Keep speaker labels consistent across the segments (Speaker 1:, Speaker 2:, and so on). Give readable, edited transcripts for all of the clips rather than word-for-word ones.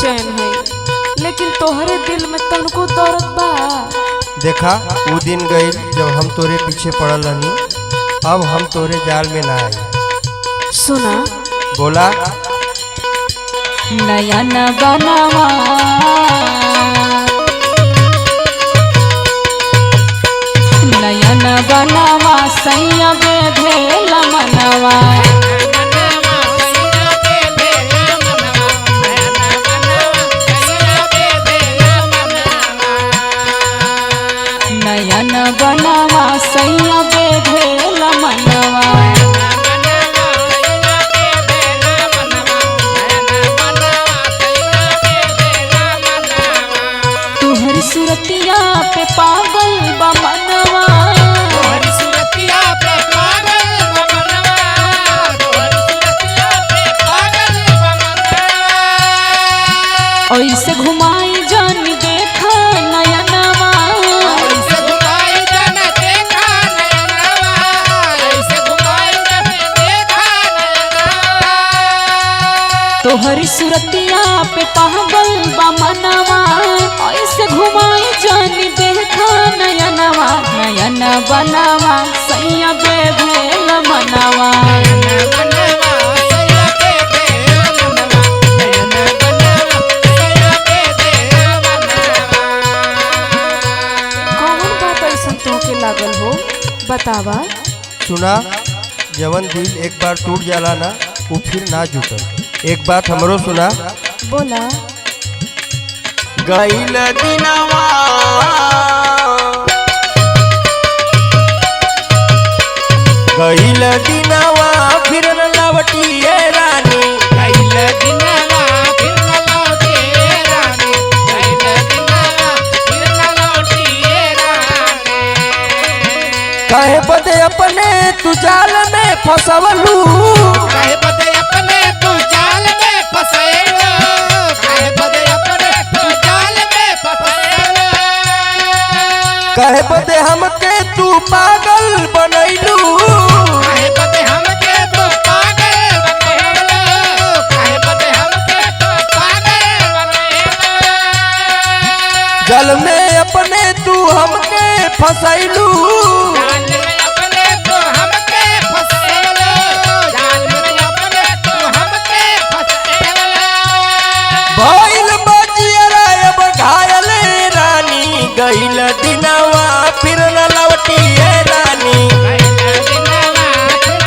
Speaker 1: बेचैन है, लेकिन तोहरे दिल में तनको दर्द बा।
Speaker 2: देखा वो दिन गई जब हम तोरे पीछे पड़ल रही, अब हम तोरे जाल में ना आई।
Speaker 1: सुना
Speaker 2: बोला।
Speaker 1: नयन बनवा नयन बनवा सैया बेधेल मनवा। नयन बनवा सैया बेधेल मनवा। तुहर सुरतिया पे पागल बा मनवा।
Speaker 3: तोहरी सुरतिया पे पागल बा मनवा। तोहरी सुरतिया पे पागल बा मनवा।
Speaker 1: ऐसे घुमाई जान देखा नयनवा।
Speaker 3: ऐसे घुमाई जान देखा नयनवा। ऐसे घुमाई जान देखा नयनवा।
Speaker 1: तोहरी सुरतिया पे पागल बा मनवा। ऐसे घुमाई जान देखा नयनवा। नयन बनवा सैया बेधेल मनवा। कौन बात ऐसा तोहके लागल हो, बतावा।
Speaker 2: सुना, जवन दिल एक बार टूट जाला ना वो फिर ना जुटल। एक बात हमरो सुना।
Speaker 1: बोला।
Speaker 2: गईल दिनवा गईल दिनवा फिर न लौटिए रानी।
Speaker 3: गईल दिनवा फिर न लौटिए रानी। गईल दिनवा फिर न लौटिए रानी।
Speaker 2: काहे बदे अपने तू जाल में फसवलू।
Speaker 3: काहे बदे अपने तू जाल में फसेलो। काहे बदे अपने तू जाल में फसेलो।
Speaker 2: काहे बदे हमके तू पागल बनैलू।
Speaker 3: काहे बदे हमके तू पागल बनेलो। काहे बदे हमके तू पागल बनेलो।
Speaker 2: जल में अपने तू हमके फसैलू।
Speaker 3: जाल में अपने तू हमके फसेलो। जाल में अपने तू हमके फसेलो।
Speaker 2: भइल बजियरा अब घायल रानी। गईल दिनवा फिर न लौटिए रानी।
Speaker 3: गईल दिनवा फिर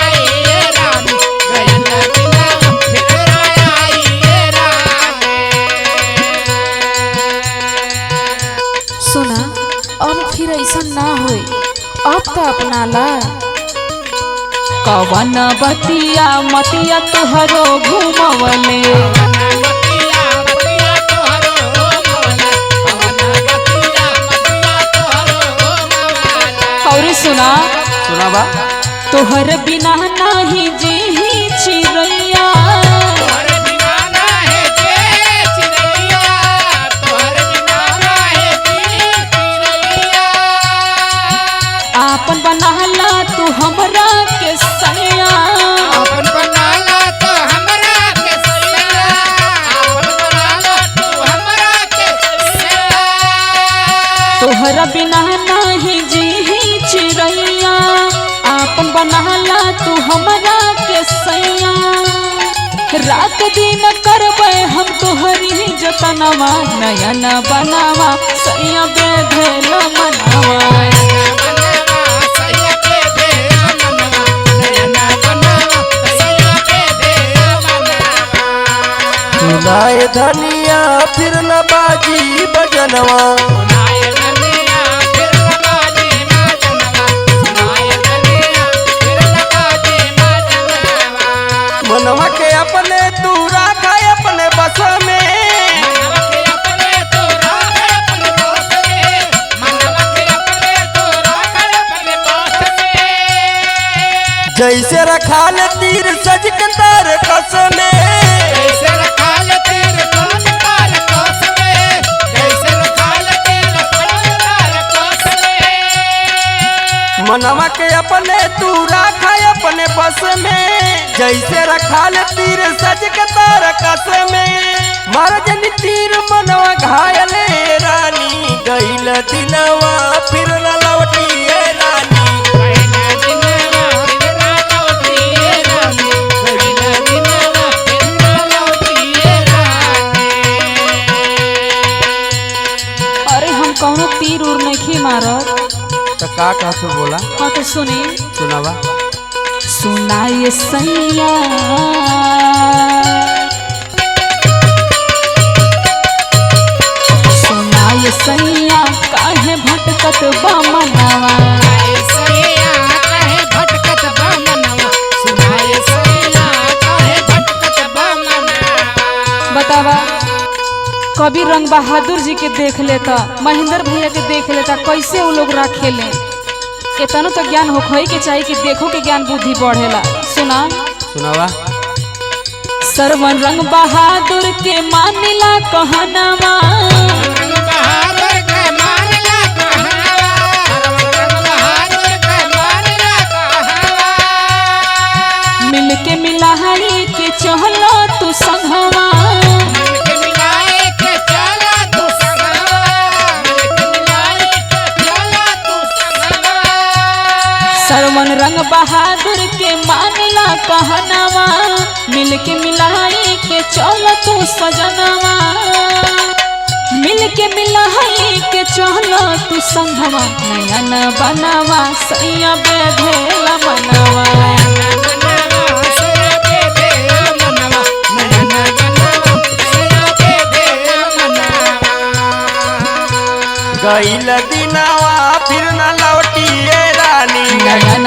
Speaker 3: आई ये रानी। गईल दिनवा फिर आई ये रानी।
Speaker 1: सुना, अब फिर ऐसा ना होई। अब तो अपना ला। कवन बतिया मतिया तुहरो घुमवले।
Speaker 3: बतिया बतिया तोहरो मोला। कवन बतिया बतिया तोहरो मोला।
Speaker 1: और सुना,
Speaker 2: सुनाबा।
Speaker 1: तोहर बिना नाही जीही चिड़ैया।
Speaker 3: तोहर बिना नाहे जे चिड़ैया। तोहर बिना नाहे जे चिड़ैया।
Speaker 1: आपन बनहला तू हमरा के सैया।
Speaker 3: अपन बनाला तो हमरा के सैया। अपन बनाला तो हमरा के सैया।
Speaker 1: तोहर बिना नाही जीही चिड़ैया। आपन बनहला तू हमरा के सैया। रात दिन करबै हम तोहरी जतनवा। नयन बनवा सैया बेधेल मनवा।
Speaker 3: बनवा सैया के दे मनवा। नयन बनवा सैया के दे मनवा।
Speaker 2: सुनाए धनिया फिर न बाजी बजनवा।
Speaker 3: सुनाए धनिया फिर न बाजे बाजनवा। सुनाए धनिया फिर न बाजे बाजनवा।
Speaker 2: मनवा के अपने तू राखा अपने बस में।
Speaker 3: मनवा के अपने तो राख अपने बस में। मनवा के अपने तो राख अपने बस में।
Speaker 2: जैसे रखाल तीर सज के तार कस में।
Speaker 3: जैसे रखाल तीर कौन तार कोस में। जैसे रखाल तीर कौन तार कोस में।
Speaker 2: मनवा के अपने तू राखा अपने बस में। जैसे रखाल तीर सज के तार कस में। महाराजन तीर मनवा घायले रानी गईल दिनवा फिर न लौटिए रानी
Speaker 1: अरे हम कौनो तीर उर नहीं मारत।
Speaker 2: तो का कहसो बोला?
Speaker 1: हाँ तो सुनी
Speaker 2: सुनावा।
Speaker 1: सुनाए सैया सुनाए सैया काहे भटकत बा मनवा बतावा। कभी रंग बहादुर जी के देख लेता, महेंद्र भैया के देख लेता, कैसे वो लोग रखेले। इतना तो ज्ञान होखई के चाहिए कि देखो के ज्ञान बुद्धि बढ़ेला। सुना
Speaker 2: सुनावा।
Speaker 1: सरवन रंग बहादुर के मानिला कहनावा मिल के मिलाही के चहलो तू संघवा सरवन रंग बहादुर के मानिला कहनावा मिल के मिलाई के चल तू सजनवा मिल के मिलाई के चल तू संघवा नयन बनवा सैया बेधेला मनवा
Speaker 2: गईल दिनवा फिर न लौटिए रानी
Speaker 1: नयन